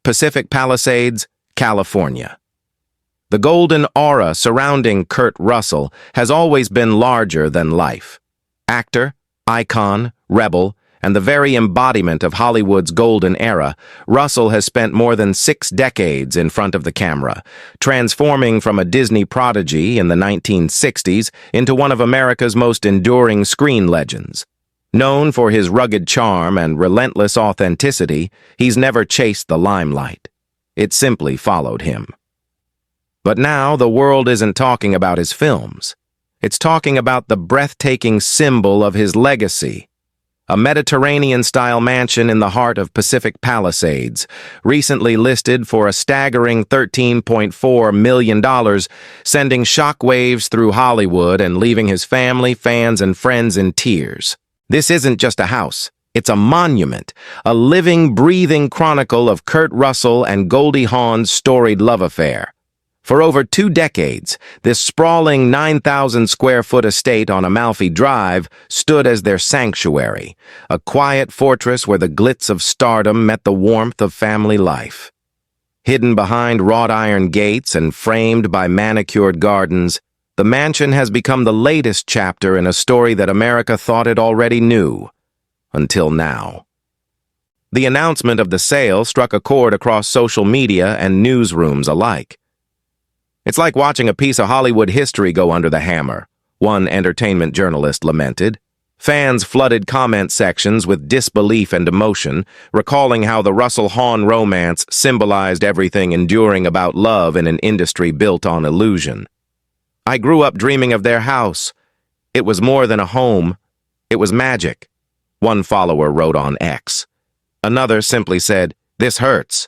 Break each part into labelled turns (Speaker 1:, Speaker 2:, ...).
Speaker 1: Pacific Palisades, California. The golden aura surrounding Kurt Russell has always been larger than life. Actor, icon, rebel, and the very embodiment of Hollywood's golden era, Russell has spent more than 6 decades in front of the camera, transforming from a Disney prodigy in the 1960s into one of America's most enduring screen legends. Known for his rugged charm and relentless authenticity, he's never chased the limelight. It simply followed him. But now the world isn't talking about his films. It's talking about the breathtaking symbol of his legacy. A Mediterranean-style mansion in the heart of Pacific Palisades, recently listed for a staggering $13.4 million, sending shockwaves through Hollywood and leaving his family, fans, and friends in tears. This isn't just a house. It's a monument, a living, breathing chronicle of Kurt Russell and Goldie Hawn's storied love affair. For over 2 decades, this sprawling 9,000-square-foot estate on Amalfi Drive stood as their sanctuary, a quiet fortress where the glitz of stardom met the warmth of family life. Hidden behind wrought iron gates and framed by manicured gardens, the mansion has become the latest chapter in a story that America thought it already knew, until now. The announcement of the sale struck a chord across social media and newsrooms alike. It's like watching a piece of Hollywood history go under the hammer, one entertainment journalist lamented. Fans flooded comment sections with disbelief and emotion, recalling how the Russell-Hawn romance symbolized everything enduring about love in an industry built on illusion. "I grew up dreaming of their house. It was more than a home. It was magic," one follower wrote on X. Another simply said, "This hurts.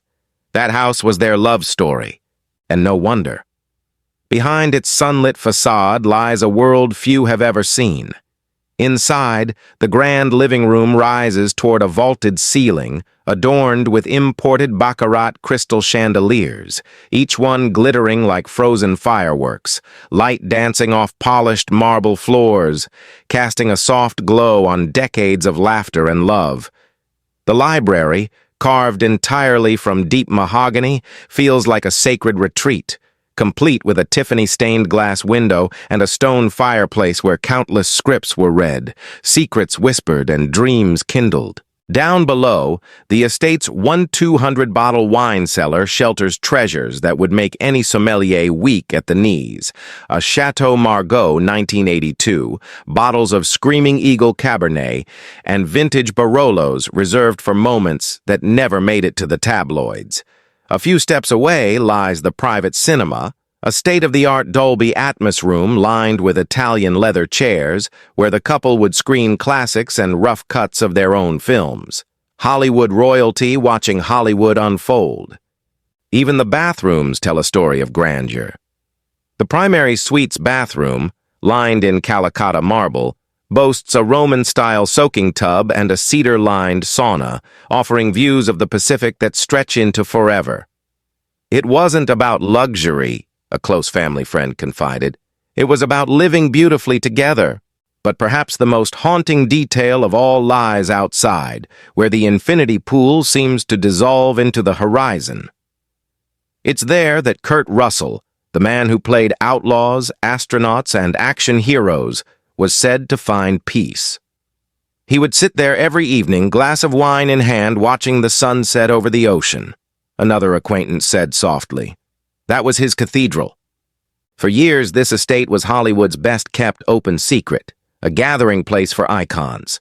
Speaker 1: That house was their love story." And no wonder. Behind its sunlit facade lies a world few have ever seen. Inside, the grand living room rises toward a vaulted ceiling, adorned with imported baccarat crystal chandeliers, each one glittering like frozen fireworks, light dancing off polished marble floors, casting a soft glow on decades of laughter and love. The library, carved entirely from deep mahogany, feels like a sacred retreat, complete with a Tiffany-stained glass window and a stone fireplace where countless scripts were read, secrets whispered, and dreams kindled. Down below, the estate's 1,200-bottle wine cellar shelters treasures that would make any sommelier weak at the knees. A Chateau Margaux 1982, bottles of Screaming Eagle Cabernet, and vintage Barolos reserved for moments that never made it to the tabloids. A few steps away lies the private cinema, a state-of-the-art Dolby Atmos room lined with Italian leather chairs where the couple would screen classics and rough cuts of their own films. Hollywood royalty watching Hollywood unfold. Even the bathrooms tell a story of grandeur. The primary suite's bathroom, lined in Calacatta marble, boasts a Roman-style soaking tub and a cedar-lined sauna, offering views of the Pacific that stretch into forever. "It wasn't about luxury," a close family friend confided. "It was about living beautifully together." But perhaps the most haunting detail of all lies outside, where the infinity pool seems to dissolve into the horizon. It's there that Kurt Russell, the man who played outlaws, astronauts, and action heroes, was said to find peace. He would sit there every evening, glass of wine in hand, watching the sunset over the ocean, another acquaintance said softly. That was his cathedral. For years, this estate was Hollywood's best-kept open secret, a gathering place for icons.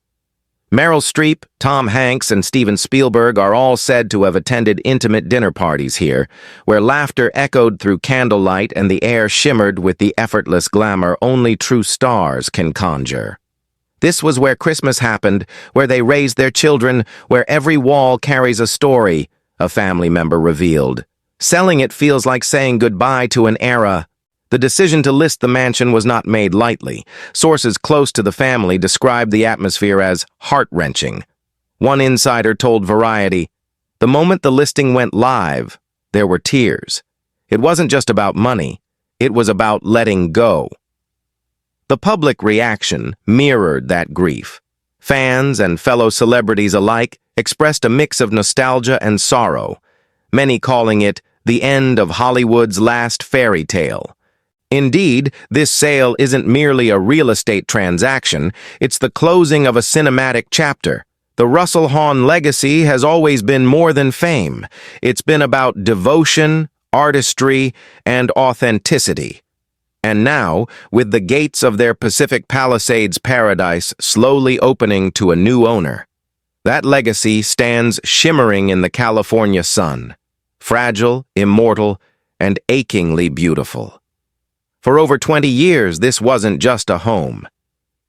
Speaker 1: Meryl Streep, Tom Hanks, and Steven Spielberg are all said to have attended intimate dinner parties here, where laughter echoed through candlelight and the air shimmered with the effortless glamour only true stars can conjure. This was where Christmas happened, where they raised their children, where every wall carries a story, a family member revealed. Selling it feels like saying goodbye to an era. The decision to list the mansion was not made lightly. Sources close to the family described the atmosphere as heart-wrenching. One insider told Variety, "The moment the listing went live, there were tears. It wasn't just about money. It was about letting go." The public reaction mirrored that grief. Fans and fellow celebrities alike expressed a mix of nostalgia and sorrow. many calling it the end of Hollywood's last fairy tale. Indeed, this sale isn't merely a real estate transaction, it's the closing of a cinematic chapter. The Russell Hawn legacy has always been more than fame. It's been about devotion, artistry, and authenticity. And now, with the gates of their Pacific Palisades paradise slowly opening to a new owner, that legacy stands shimmering in the California sun, fragile, immortal, and achingly beautiful. For over 20 years, this wasn't just a home.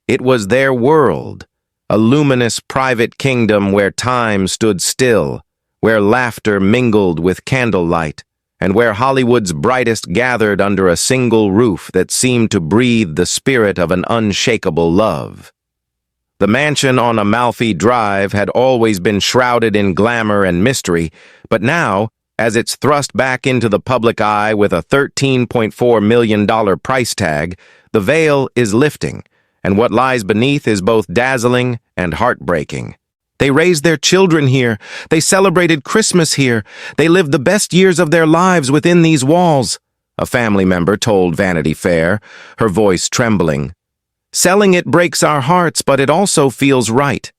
Speaker 1: It was their world, a luminous private kingdom where time stood still, where laughter mingled with candlelight, and where Hollywood's brightest gathered under a single roof that seemed to breathe the spirit of an unshakable love. The mansion on Amalfi Drive had always been shrouded in glamour and mystery, but now, as it's thrust back into the public eye with a $13.4 million price tag, the veil is lifting, and what lies beneath is both dazzling and heartbreaking. They raised their children here. They celebrated Christmas here. They lived the best years of their lives within these walls, a family member told Vanity Fair, her voice trembling. Selling it breaks our hearts, but it also feels right.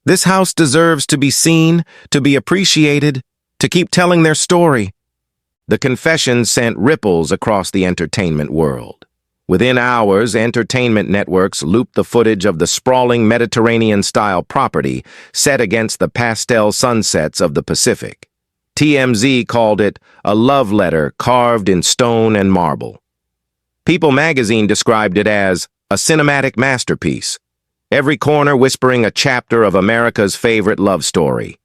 Speaker 1: This house deserves to be seen, to be appreciated, to keep telling their story. The confession sent ripples across the entertainment world. Within hours, entertainment networks looped the footage of the sprawling Mediterranean-style property set against the pastel sunsets of the Pacific. TMZ called it a love letter carved in stone and marble. People magazine described it as a cinematic masterpiece, every corner whispering a chapter of America's favorite love story.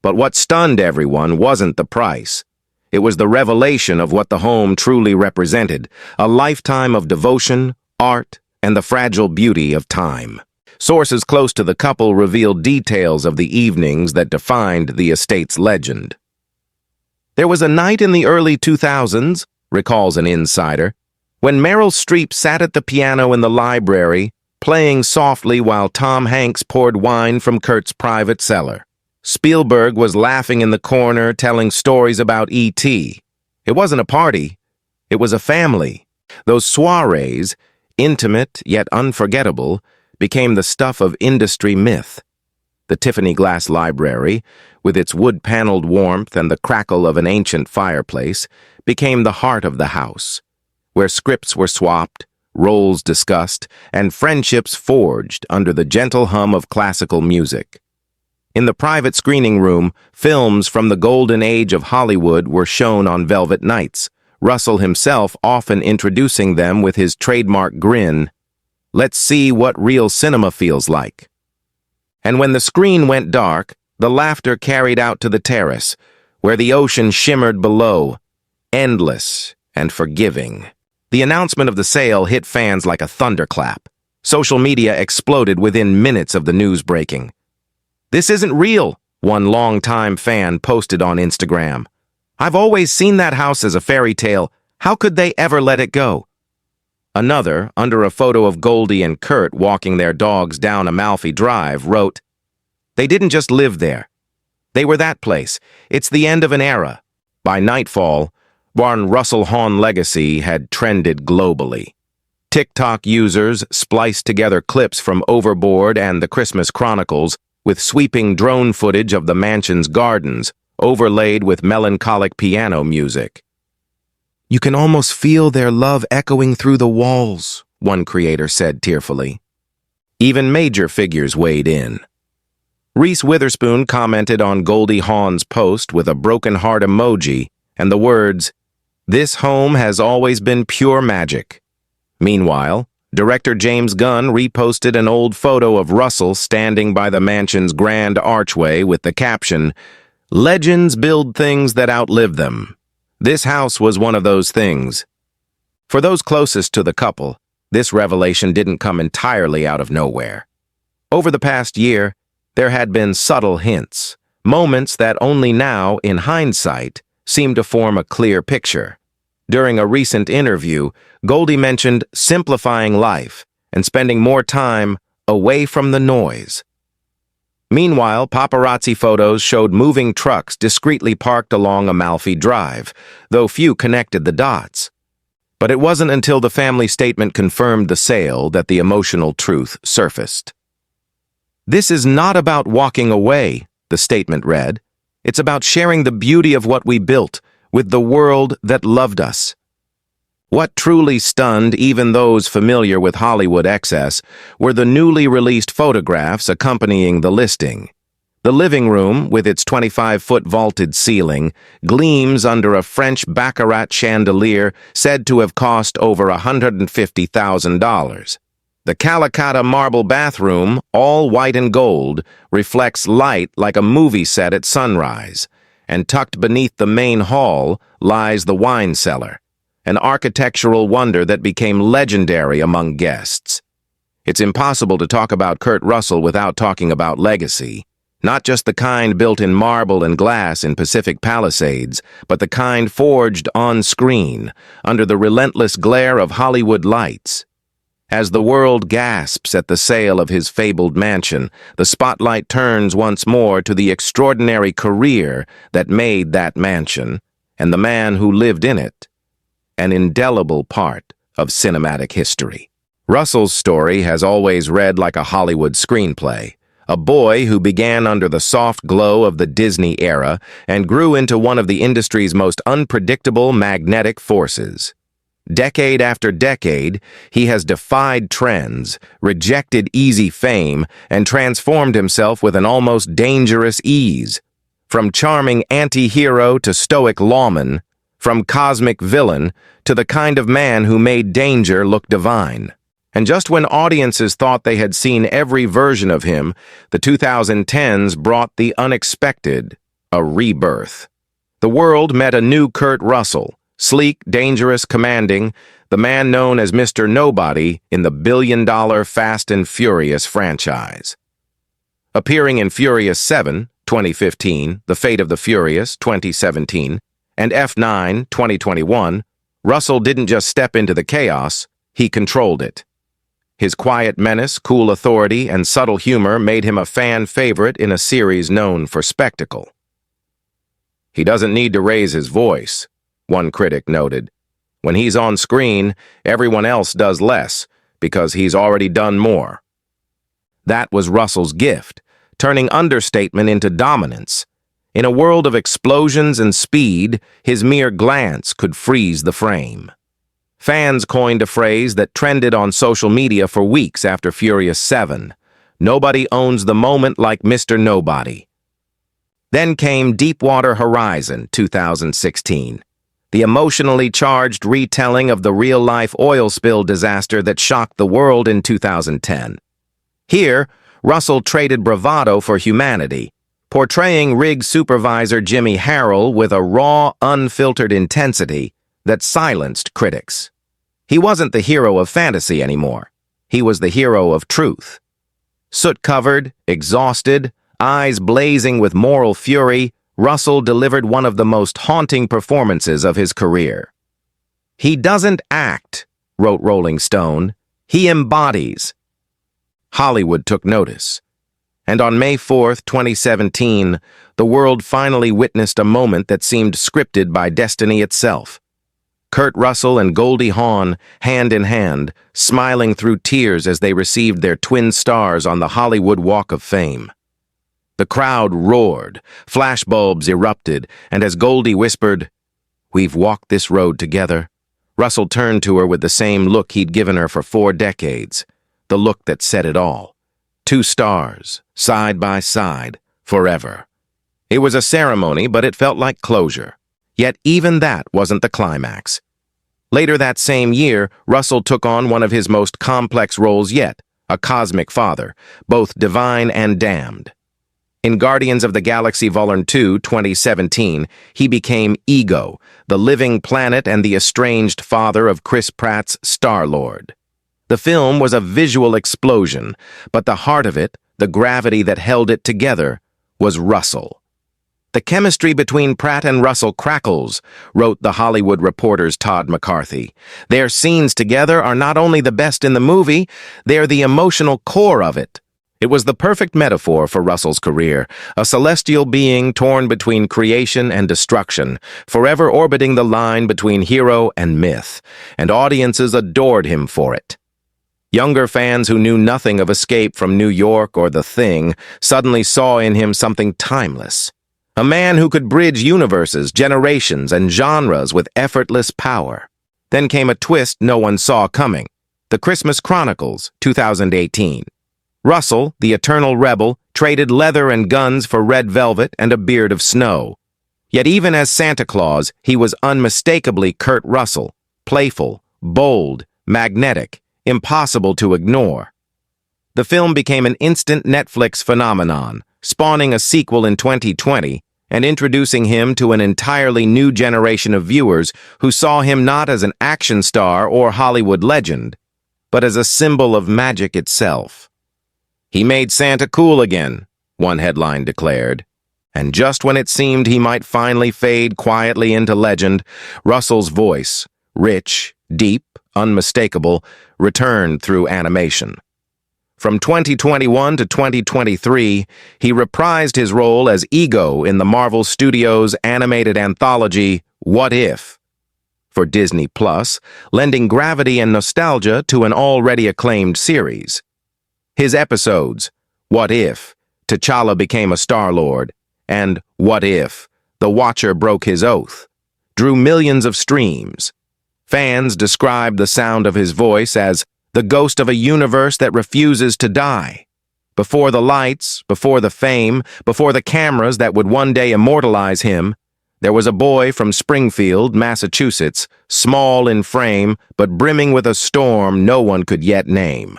Speaker 1: But what stunned everyone wasn't the price. It was the revelation of what the home truly represented, a lifetime of devotion, art, and the fragile beauty of time. Sources close to the couple revealed details of the evenings that defined the estate's legend. There was a night in the early 2000s, recalls an insider, when Meryl Streep sat at the piano in the library, playing softly while Tom Hanks poured wine from Kurt's private cellar. Spielberg was laughing in the corner, telling stories about E.T. It wasn't a party. It was a family. Those soirees, intimate yet unforgettable, became the stuff of industry myth. The Tiffany glass library, with its wood-paneled warmth and the crackle of an ancient fireplace, became the heart of the house, where scripts were swapped, roles discussed, and friendships forged under the gentle hum of classical music. In the private screening room, films from the golden age of Hollywood were shown on velvet nights, Russell himself often introducing them with his trademark grin. Let's see what real cinema feels like. And when the screen went dark, the laughter carried out to the terrace, where the ocean shimmered below, endless and forgiving. The announcement of the sale hit fans like a thunderclap. Social media exploded within minutes of the news breaking. "This isn't real," one longtime fan posted on Instagram. "I've always seen that house as a fairy tale. How could they ever let it go?" Another, under a photo of Goldie and Kurt walking their dogs down Amalfi Drive, wrote, "They didn't just live there. They were that place. It's the end of an era." By nightfall, one Russell Hawn legacy had trended globally. TikTok users spliced together clips from Overboard and the Christmas Chronicles with sweeping drone footage of the mansion's gardens, overlaid with melancholic piano music. "You can almost feel their love echoing through the walls," one creator said tearfully. Even major figures weighed in. Reese Witherspoon commented on Goldie Hawn's post with a broken heart emoji and the words, "This home has always been pure magic." Meanwhile, director James Gunn reposted an old photo of Russell standing by the mansion's grand archway with the caption, "Legends build things that outlive them. This house was one of those things." For those closest to the couple, this revelation didn't come entirely out of nowhere. Over the past year, there had been subtle hints, moments that only now, in hindsight, seem to form a clear picture. During a recent interview, Goldie mentioned simplifying life and spending more time away from the noise. Meanwhile, paparazzi photos showed moving trucks discreetly parked along Amalfi Drive, though few connected the dots. But it wasn't until the family statement confirmed the sale that the emotional truth surfaced. "This is not about walking away," the statement read. "It's about sharing the beauty of what we built with the world that loved us." What truly stunned even those familiar with Hollywood excess were the newly released photographs accompanying the listing. The living room, with its 25-foot vaulted ceiling, gleams under a French baccarat chandelier said to have cost over $150,000. The Calcutta marble bathroom, all white and gold, reflects light like a movie set at sunrise, and tucked beneath the main hall lies the wine cellar, an architectural wonder that became legendary among guests. It's impossible to talk about Kurt Russell without talking about legacy, not just the kind built in marble and glass in Pacific Palisades, but the kind forged on screen, under the relentless glare of Hollywood lights. As the world gasps at the sale of his fabled mansion, the spotlight turns once more to the extraordinary career that made that mansion, and the man who lived in it, an indelible part of cinematic history. Russell's story has always read like a Hollywood screenplay, a boy who began under the soft glow of the Disney era and grew into one of the industry's most unpredictable magnetic forces. Decade after decade, he has defied trends, rejected easy fame, and transformed himself with an almost dangerous ease. From charming anti-hero to stoic lawman, from cosmic villain to the kind of man who made danger look divine. And just when audiences thought they had seen every version of him, the 2010s brought the unexpected, a rebirth. The world met a new Kurt Russell, sleek, dangerous, commanding, the man known as Mr. Nobody in the billion-dollar Fast and Furious franchise. Appearing in Furious 7, 2015, The Fate of the Furious, 2017, and F9, 2021, Russell didn't just step into the chaos, he controlled it. His quiet menace, cool authority, and subtle humor made him a fan favorite in a series known for spectacle. "He doesn't need to raise his voice," one critic noted. "When he's on screen, everyone else does less, because he's already done more." That was Russell's gift, turning understatement into dominance. In a world of explosions and speed, his mere glance could freeze the frame. Fans coined a phrase that trended on social media for weeks after Furious 7. "Nobody owns the moment like Mr. Nobody." Then came Deepwater Horizon, 2016. The emotionally charged retelling of the real-life oil spill disaster that shocked the world in 2010. Here, Russell traded bravado for humanity, portraying rig supervisor Jimmy Harrell with a raw, unfiltered intensity that silenced critics. He wasn't the hero of fantasy anymore. He was the hero of truth. Soot-covered, exhausted, eyes blazing with moral fury, Russell delivered one of the most haunting performances of his career. "He doesn't act," wrote Rolling Stone. "He embodies." Hollywood took notice. And on May 4th, 2017, the world finally witnessed a moment that seemed scripted by destiny itself. Kurt Russell and Goldie Hawn, hand in hand, smiling through tears as they received their twin stars on the Hollywood Walk of Fame. The crowd roared, flashbulbs erupted, and as Goldie whispered, "We've walked this road together," Russell turned to her with the same look he'd given her for 4 decades, the look that said it all. 2 stars, side by side, forever. It was a ceremony, but it felt like closure. Yet even that wasn't the climax. Later that same year, Russell took on one of his most complex roles yet, a cosmic father, both divine and damned. In Guardians of the Galaxy Vol. 2, 2017, he became Ego, the living planet and the estranged father of Chris Pratt's Star-Lord. The film was a visual explosion, but the heart of it, the gravity that held it together, was Russell. "The chemistry between Pratt and Russell crackles," wrote The Hollywood Reporter's Todd McCarthy. "Their scenes together are not only the best in the movie, they're the emotional core of it. It was the perfect metaphor for Russell's career, a celestial being torn between creation and destruction, forever orbiting the line between hero and myth, and audiences adored him for it. Younger fans who knew nothing of Escape from New York or The Thing suddenly saw in him something timeless. A man who could bridge universes, generations, and genres with effortless power. Then came a twist no one saw coming. The Christmas Chronicles, 2018. Russell, the eternal rebel, traded leather and guns for red velvet and a beard of snow. Yet even as Santa Claus, he was unmistakably Kurt Russell, playful, bold, magnetic, impossible to ignore. The film became an instant Netflix phenomenon, spawning a sequel in 2020 and introducing him to an entirely new generation of viewers who saw him not as an action star or Hollywood legend, but as a symbol of magic itself. "He made Santa cool again," one headline declared. And just when it seemed he might finally fade quietly into legend, Russell's voice, rich, deep, unmistakable, returned through animation. From 2021 to 2023, he reprised his role as Ego in the Marvel Studios' animated anthology, What If? For Disney+, lending gravity and nostalgia to an already acclaimed series. His episodes, What If? T'Challa Became a Star-Lord, and What If? The Watcher Broke His Oath, drew millions of streams. Fans described the sound of his voice as the ghost of a universe that refuses to die. Before the lights, before the fame, before the cameras that would one day immortalize him, there was a boy from Springfield, Massachusetts, small in frame, but brimming with a storm no one could yet name.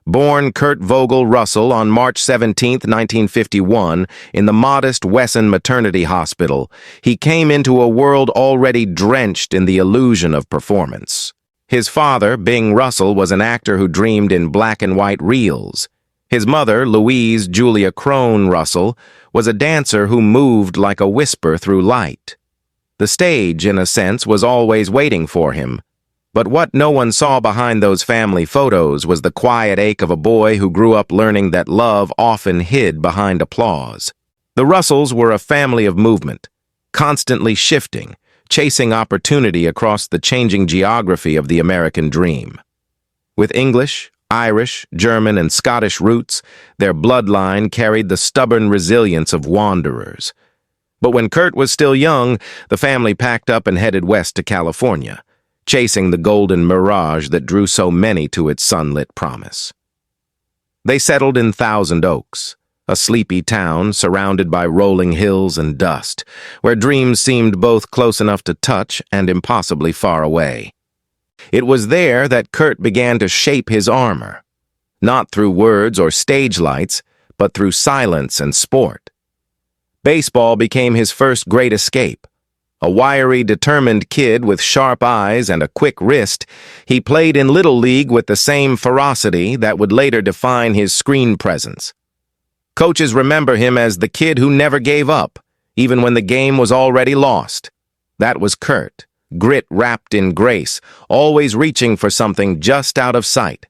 Speaker 1: Born Kurt Vogel Russell on March 17, 1951, in the modest Wesson Maternity Hospital, he came into a world already drenched in the illusion of performance. His father, Bing Russell, was an actor who dreamed in black and white reels. His mother, Louise Julia Crone Russell, was a dancer who moved like a whisper through light. The stage, in a sense, was always waiting for him. But what no one saw behind those family photos was the quiet ache of a boy who grew up learning that love often hid behind applause. The Russells were a family of movement, constantly shifting, chasing opportunity across the changing geography of the American dream. With English, Irish, German, and Scottish roots, their bloodline carried the stubborn resilience of wanderers. But when Kurt was still young, the family packed up and headed west to California, chasing the golden mirage that drew so many to its sunlit promise. They settled in Thousand Oaks, a sleepy town surrounded by rolling hills and dust, where dreams seemed both close enough to touch and impossibly far away. It was there that Kurt began to shape his armor, not through words or stage lights, but through silence and sport. Baseball became his first great escape. A wiry, determined kid with sharp eyes and a quick wrist, he played in Little League with the same ferocity that would later define his screen presence. Coaches remember him as the kid who never gave up, even when the game was already lost. That was Kurt, grit wrapped in grace, always reaching for something just out of sight.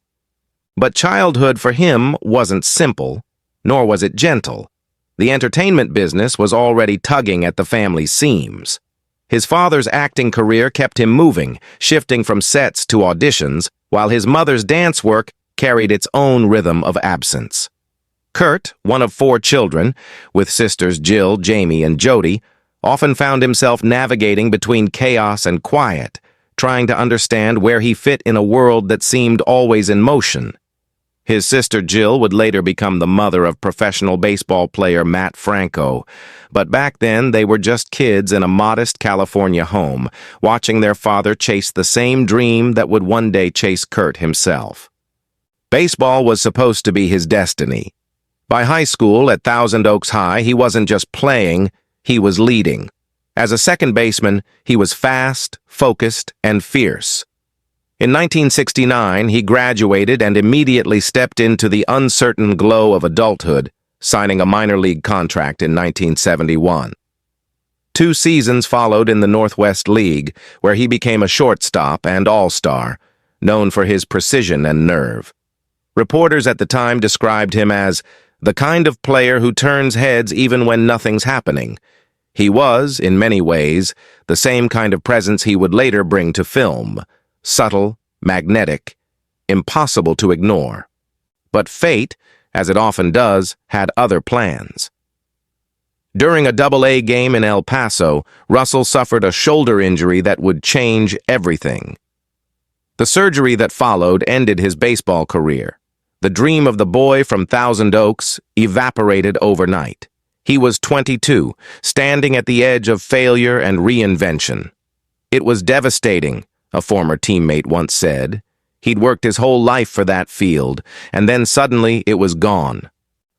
Speaker 1: But childhood for him wasn't simple, nor was it gentle. The entertainment business was already tugging at the family's seams. His father's acting career kept him moving, shifting from sets to auditions, while his mother's dance work carried its own rhythm of absence. Kurt, one of 4 children, with sisters Jill, Jamie, and Jody, often found himself navigating between chaos and quiet, trying to understand where he fit in a world that seemed always in motion. His sister Jill would later become the mother of professional baseball player Matt Franco, but back then they were just kids in a modest California home, watching their father chase the same dream that would one day chase Kurt himself. Baseball was supposed to be his destiny. By high school at Thousand Oaks High, he wasn't just playing, he was leading. As a second baseman, he was fast, focused, and fierce. In 1969, he graduated and immediately stepped into the uncertain glow of adulthood, signing a minor league contract in 1971. 2 seasons followed in the Northwest League, where he became a shortstop and all-star, known for his precision and nerve. Reporters at the time described him as the kind of player who turns heads even when nothing's happening. He was, in many ways, the same kind of presence he would later bring to film, subtle, magnetic, impossible to ignore. But fate, as it often does, had other plans. During a Double-A game in El Paso, Russell suffered a shoulder injury that would change everything. The surgery that followed ended his baseball career. The dream of the boy from Thousand Oaks evaporated overnight. He was 22, standing at the edge of failure and reinvention. It was devastating, a former teammate once said. He'd worked his whole life for that field, and then suddenly it was gone.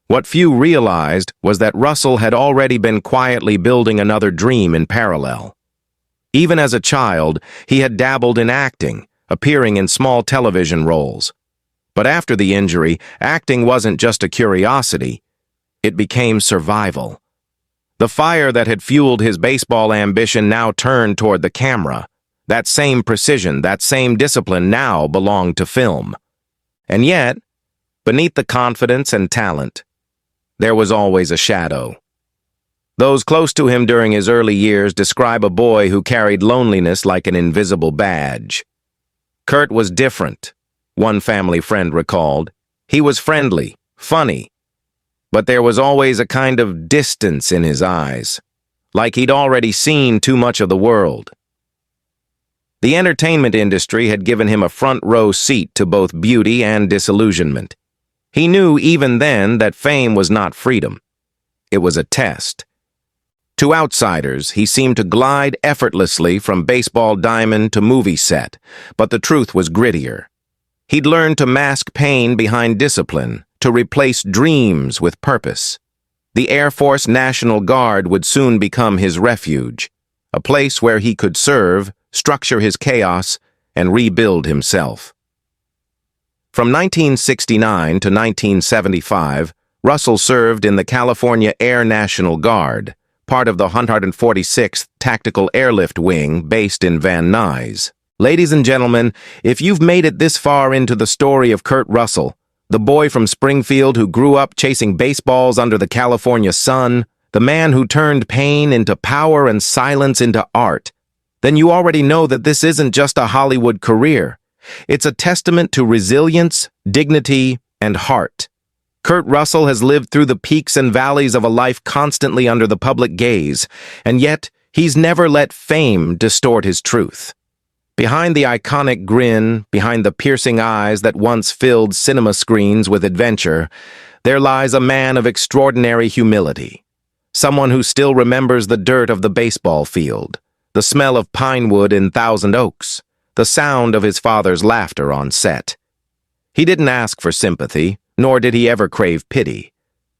Speaker 1: What few realized was that Russell had already been quietly building another dream in parallel. Even as a child, he had dabbled in acting, appearing in small television roles. But after the injury, acting wasn't just a curiosity. It became survival. The fire that had fueled his baseball ambition now turned toward the camera. That same precision, that same discipline now belonged to film. And yet, beneath the confidence and talent, there was always a shadow. Those close to him during his early years describe a boy who carried loneliness like an invisible badge. Kurt was different, one family friend recalled. He was friendly, funny, but there was always a kind of distance in his eyes, like he'd already seen too much of the world. The entertainment industry had given him a front-row seat to both beauty and disillusionment. He knew even then that fame was not freedom. It was a test. To outsiders, he seemed to glide effortlessly from baseball diamond to movie set, but the truth was grittier. He'd learned to mask pain behind discipline, to replace dreams with purpose. The Air Force National Guard would soon become his refuge, a place where he could serve, structure his chaos, and rebuild himself. From 1969 to 1975, Russell served in the California Air National Guard, part of the 146th Tactical Airlift Wing based in Van Nuys. Ladies and gentlemen, if you've made it this far into the story of Kurt Russell, the boy from Springfield who grew up chasing baseballs under the California sun, the man who turned pain into power and silence into art, then you already know that this isn't just a Hollywood career. It's a testament to resilience, dignity, and heart. Kurt Russell has lived through the peaks and valleys of a life constantly under the public gaze, and yet he's never let fame distort his truth. Behind the iconic grin, behind the piercing eyes that once filled cinema screens with adventure, there lies a man of extraordinary humility. Someone who still remembers the dirt of the baseball field, the smell of pine wood in Thousand Oaks, the sound of his father's laughter on set. He didn't ask for sympathy, nor did he ever crave pity.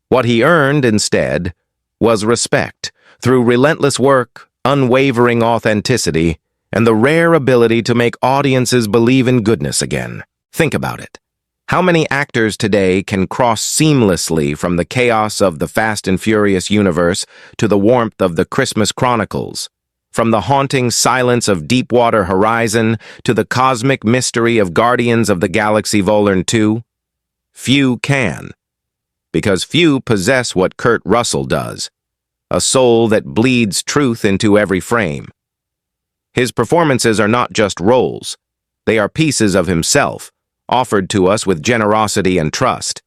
Speaker 1: What he earned, instead, was respect, through relentless work, unwavering authenticity, and the rare ability to make audiences believe in goodness again. Think about it. How many actors today can cross seamlessly from the chaos of the Fast and Furious universe to the warmth of the Christmas Chronicles? From the haunting silence of Deepwater Horizon to the cosmic mystery of Guardians of the Galaxy Vol. 2? Few can. Because few possess what Kurt Russell does, a soul that bleeds truth into every frame. His performances are not just roles. They are pieces of himself, offered to us with generosity and trust.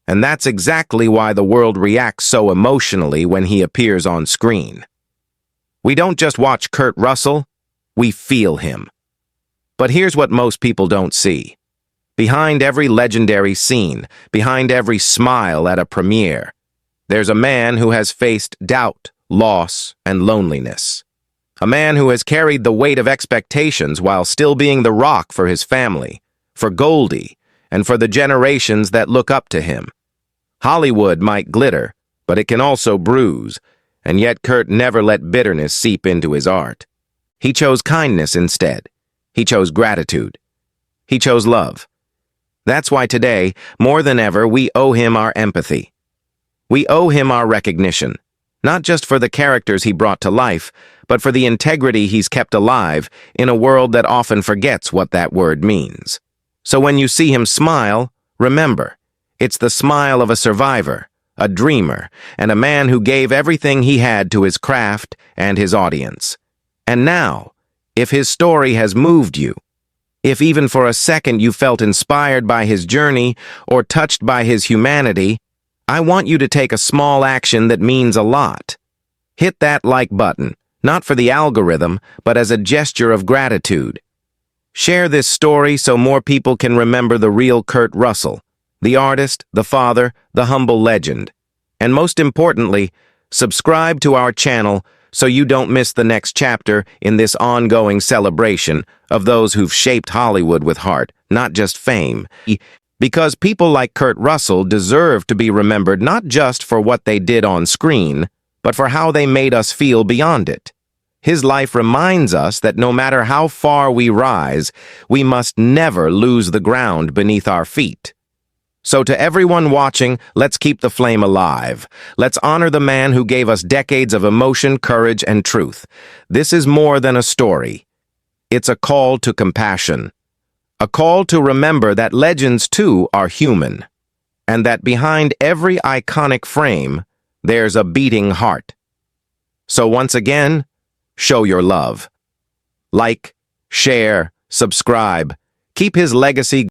Speaker 1: And that's exactly why the world reacts so emotionally when he appears on screen. We don't just watch Kurt Russell, we feel him. But here's what most people don't see. Behind every legendary scene, behind every smile at a premiere, there's a man who has faced doubt, loss, and loneliness. A man who has carried the weight of expectations while still being the rock for his family, for Goldie, and for the generations that look up to him. Hollywood might glitter, but it can also bruise, and yet Kurt never let bitterness seep into his art. He chose kindness instead. He chose gratitude. He chose love. That's why today, more than ever, we owe him our empathy. We owe him our recognition, not just for the characters he brought to life, but for the integrity he's kept alive in a world that often forgets what that word means. So when you see him smile, Remember, it's the smile of a survivor, a dreamer, and a man who gave everything he had to his craft and his audience. And now, if his story has moved you, if even for a second you felt inspired by his journey or touched by his humanity, I want you to take a small action that means a lot. Hit that like button, not for the algorithm, but as a gesture of gratitude. Share this story so more people can remember the real Kurt Russell, the artist, the father, the humble legend. And most importantly, subscribe to our channel so you don't miss the next chapter in this ongoing celebration of those who've shaped Hollywood with heart, not just fame. Because people like Kurt Russell deserve to be remembered not just for what they did on screen, but for how they made us feel beyond it. His life reminds us that no matter how far we rise, we must never lose the ground beneath our feet. So to everyone watching, let's keep the flame alive. Let's honor the man who gave us decades of emotion, courage, and truth. This is more than a story. It's a call to compassion. A call to remember that legends too are human, and that behind every iconic frame, there's a beating heart. So once again, show your love. Like, share, subscribe. Keep his legacy